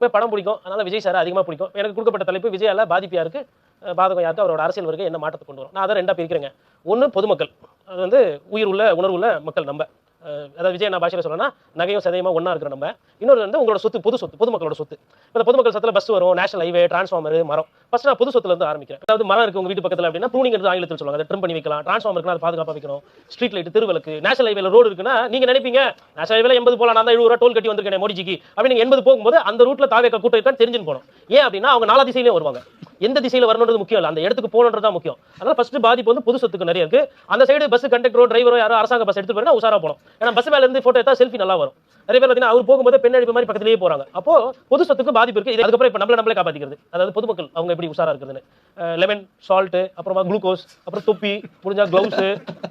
படம் பிடிக்கும். அதனால விஜய் சார் அதிகமா பிடிக்கும். எனக்கு கொடுக்கப்பட்ட தலைப்பு விஜயால பாதிப்பு யாருக்கு, பாதகம் யாருக்கு, அவரோட அரசியல் வருகை என்ன மாற்றத்தை கொண்டு வரும். நான் அதை 2ஆ பிரிக்கிறேங்க. ஒண்ணு பொதுமக்கள். அது வந்து உயிர் உள்ள உணர்வுள்ள மக்கள் நம்ம. அதாவது விஜய் நான் பாஷையில சொல்லணும்னா நகையும் சதையுமா ஒண்ணா இருக்கிற நம்ம. இன்னொரு வந்து உங்களோட சொத்து, பொது சொத்து, பொதுமக்களோட சொத்து. இப்போ பொதுமக்கள் சொத்துல பஸ் வரும், நேஷனல் ஹைவே, டிரான்ஸ்ஃபார்மர், மரம். ஃபர்ஸ்ட் நான் பொது சொத்துல இருந்து ஆரம்பிக்கிறேன். அதாவது மரம் இருக்கு உங்க வீட்டு பக்கத்துல அப்படின்னா ப்ரூனிங் என்று ஆங்கிலத்தில் சொல்லுவாங்க. அதை ட்ரிம் பண்ணி வைக்கலாம். டிரான்ஸ்ஃபார்மருக்கு அதை பாதுகாப்பா வைக்கணும். ஸ்ட்ரீட் லைட், தெருவிளக்கு, நேஷனல் ஹைவேல ரோடு இருக்குன்னா நீங்க நினைப்பீங்க நேஷனல் ஹைவேல 80 போலாம், நான் தான் 70 ரூபா டோல் கட்டி வந்திருக்கேன் மோடிஜிக்கு அப்படின்னு. நீங்க 80 போகும்போது அந்த ரூட்ல தாவேக்கா கூட்டம் இருக்கான்னு தெரிஞ்சுன்னு போகணும். ஏன் அப்படின்னா அவங்க 4 திசையிலே வருவாங்க. எந்த திசையில வரணும்ன்றது முக்கியம் இல்ல, அந்த இடத்துக்கு போகணுன்றது தான் முக்கியம். அதனால ஃபர்ஸ்ட் பாதிப்பு வந்து பொது சொத்துக்கு நிறைய இருக்கு. அந்த சைடு பஸ் கண்டக்டரோ டிரைவரோ யாரோ அரசாங்க பஸ் எடுத்து போறா உசாரா போகணும். ஏன்னா பஸ் மேல இருந்து போட்டோ எடுத்தா செல்ஃபி நல்லா வரும். நிறைய பேர் பார்த்தீங்கன்னா அவர் போகும்போது பெண் அடிப்பு மாதிரி பக்கத்திலேயே போறாங்க. அப்போ பொது சொத்துக்கு பாதிப்பு இருக்கு. இது அதுக்கப்புறம் இப்ப நம்மளே காப்பாத்திக்கிறது. அதாவது பொதுமக்கள் அவங்க எப்படி உசாரா இருக்குதுன்னு. லெமன், சால்ட், அப்புறமா குளுக்கோஸ், அப்புறம் தொப்பி, முடிஞ்சா கிளவுஸ்,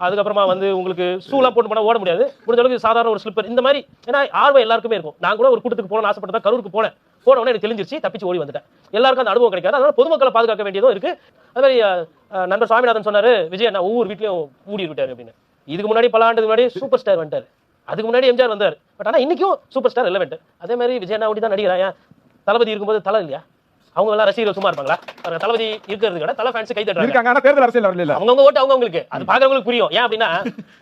அதுக்கப்புறமா வந்து உங்களுக்கு ஷூலாம் போட்டு போனா ஓட முடியாது. முடிஞ்ச அளவுக்கு சாதாரண ஒரு ஸ்லிப்பர் இந்த மாதிரி. ஏன்னா ஆர்வம் எல்லாருக்குமே இருக்கும். நான் கூட ஒரு கூட்டத்துக்கு போகணும்னு ஆசைப்பட்டதா கரூருக்கு போனேன். போன உடனே எனக்கு தெரிஞ்சிருச்சு, தப்பிச்சு ஓடி வந்துட்டேன். எல்லாருக்கும் அந்த அனுபவம் கிடைக்காது. அதனால பொதுமக்களை பாதுகாக்க வேண்டியதும் இருக்கு. அதே மாதிரி நண்பர் சுவாமிநாதன் சொன்னாரு விஜய் நான் ஒவ்வொரு வீட்லயும் ஊடி விட்டாரு அப்படின்னு. இதுக்கு முன்னாடி பல ஆண்டுக்கு முன்னாடி சூப்பர் ஸ்டார் வந்துட்டாரு. அதுக்கு முன்னாடி எம்ஜிஆர் வந்தார். பட் ஆனா இன்னைக்கும் சூப்பர் ஸ்டார் ரெலவென்ட். அதே மாதிரி விஜய் அண்ணா ஓடி தான் நடிகரான். தளபதி இருக்கும்போது தலை இல்லையா? அவங்க எல்லாம் ரசிகர்கள் சும்மா இருப்பாங்களா? தளபதி இருக்கிறது கூட தலை ஃபேன்ஸ் கை தட்டுறாங்க. தேர்தல் அரசியல் வரல, அவங்க ஓட்டு அவங்களுக்கு அது பாக்குறவங்களுக்கு புரியும். ஏன் அப்படின்னா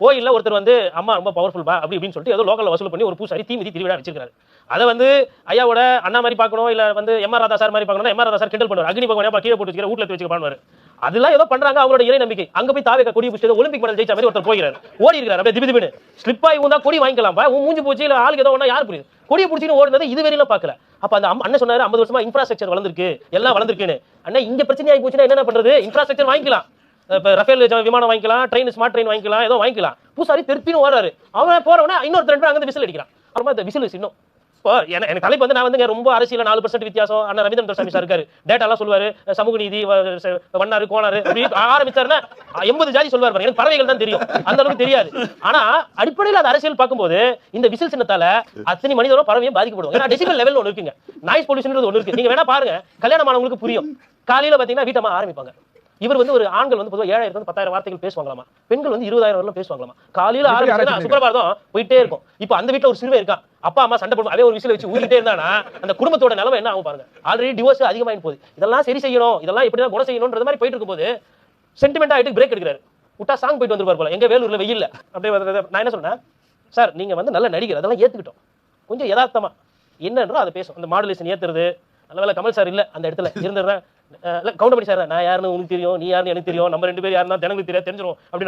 கோயில்ல ஒருத்தர் வந்து அம்மா ரொம்ப பவர்ஃபுல் பா அப்படி இப்படின்னு சொல்லிட்டு ஏதோ லோக்கல்ல வசூல் பண்ணி ஒரு பூசாரி தீமிதி திருவிழா வச்சிருக்காரு. அதை வந்து ஐயாவோட அண்ணா மாதிரி பார்க்கணும், இல்ல வந்து எம்ஆர் ராதா சார் மாதிரி பார்க்கணும். எம்ஆர் ராதா சார் கிண்டல் பண்ணுவார், அக்னி பகவான் கீழே போட்டு வச்சுக்கிற வீட்டுல வச்சுக்க பண்ணுவாரு. அதெல்லாம் ஏதோ பண்றாங்க, அவரோட இறை நம்பிக்கை. அங்க போய் தாவேக்கா கொடி பிடிச்சது ஒலிம்பிக் மெடல் ஜெயிச்ச மாதிரி ஒருத்தர் போகிறாரு, ஓடி இருக்காரு. அப்படியே திபி திபின்னு ஸ்லிப் ஆகி வந்தா கொடி வாங்கிக்கலாம், மூஞ்சி போச்சு இல்ல ஆளுக்கு ஏதோ ஒண்ணா யார் புரியுது. கொடியை பிடிச்சின்னு ஓடுனது இது வரையிலும் பார்க்கல. அப்ப அந்த அண்ணன் சொன்னாரு 50 வருஷமா இன்ஃப்ராஸ்ட்ரக்சர் வளர்ந்துருக்கு, எல்லாம் வளர்ந்துருக்குன்னு. அண்ணா இங்க பிரச்சனை ஆகி போச்சுன்னா என்ன பண்றது? இன்ஃப்ராஸ்ட்ரக்சர் வாங்கிக்கலாம், ரஃபேல் விமானம் வாங்கிக்கலாம், ட்ரெயின் ஸ்மார்ட் ட்ரெயின் வாங்கிக்கலாம், ஏதோ வாங்கிக்கலாம். பூசாரி திருப்பின்னு ஓடுறாரு. அவன் போறவன இன்னொரு 2 பேர் அங்க விசில் அடிக்கிறான். அப்புறமா இந்த விசில் இன்னும் எனக்கு தலைப்பு வந்து நான் வந்து ரொம்ப அரசியல 4% வித்தியாசம். அண்ணா ரவீந்திரன் துரைசாமி சார் இருக்காரு, டேட்டா எல்லாம் சொல்லுவாரு, சமூக நீதி வண்ணாரு கோணாரு அப்படி ஆரம்பிச்சாருன்னா 80 ஜாதி சொல்லுவாரு. எனக்கு பறவைகள் தான் தெரியும், அந்த அளவுக்கு தெரியாது. ஆனா அடிப்படையில் அது அரசியல் பார்க்கும்போது இந்த விசில் சின்னத்தால அத்தனை மனிதரும் பறவையும் பாதிக்கப்படுவாங்க. ஏன்னா டெசிபல் லெவல் ஒன்று இருக்குங்க, நாய்ஸ் பொல்யூஷன் ஒன்று இருக்கு. நீங்க வேணா பாருங்க, கல்யாணம் ஆனவங்களுக்கு புரியும். காலையில பாத்தீங்கன்னா வீட்டம்மா ஆரம்பிப்பாங்க. இவர் வந்து ஒரு ஆண்கள் வந்து பொதுவாக 7000 இருந்து 10,000 வார்த்தைகள் பேசுவாங்களாமா, பெண்கள் வந்து 20,000 வரலாம் பேசுவாங்களாமா. காலையில ஆரம்பிச்சா சுப்பிரபாதம் போயிட்டே இருக்கும். இப்போ அந்த வீட்டுல ஒரு சிறுவை இருக்கான், அப்பா அம்மா சண்டை போடும், அதே ஒரு விசில வச்சு ஊதிட்டே இருந்தானா அந்த குடும்பத்தோட நிலைமை என்ன ஆகும் பாருங்க. ஆல்ரெடி டிவோர்ஸ் அதிகமாயின் போகுது. இதெல்லாம் சரி செய்யணும், இதெல்லாம் இப்படிதான் குணம் செய்யணும்ன்றது மாதிரி போயிட்டு இருக்கும்போது சென்டிமெண்ட் ஆயிட்டு பிரேக் எடுக்கிறாரு. விட்டா சாங் போயிட்டு வந்துருப்பாரு போல. எங்க வேலூர்ல வெயில்ல அப்படியே நான் என்ன சொன்னேன், சார் நீங்க வந்து நல்ல நடிகர், அதெல்லாம் ஏத்துக்கிட்டோம், கொஞ்சம் யதார்த்தமா என்னன்றோ அதை பேசும். அந்த மாடுலேஷன் ஏத்துறது நல்ல வேலை கமல் சார் இல்ல அந்த இடத்துல இருந்துடுறேன். கவுண்டமணி சார் நான் யாருன்னு உனக்கு தெரியும், நீ யாருன்னு எனக்கு தெரியும், நம்ம 2 பேர் யாருன்னா ஜனங்களுக்கு தெரிஞ்சிடும் அப்படின்னு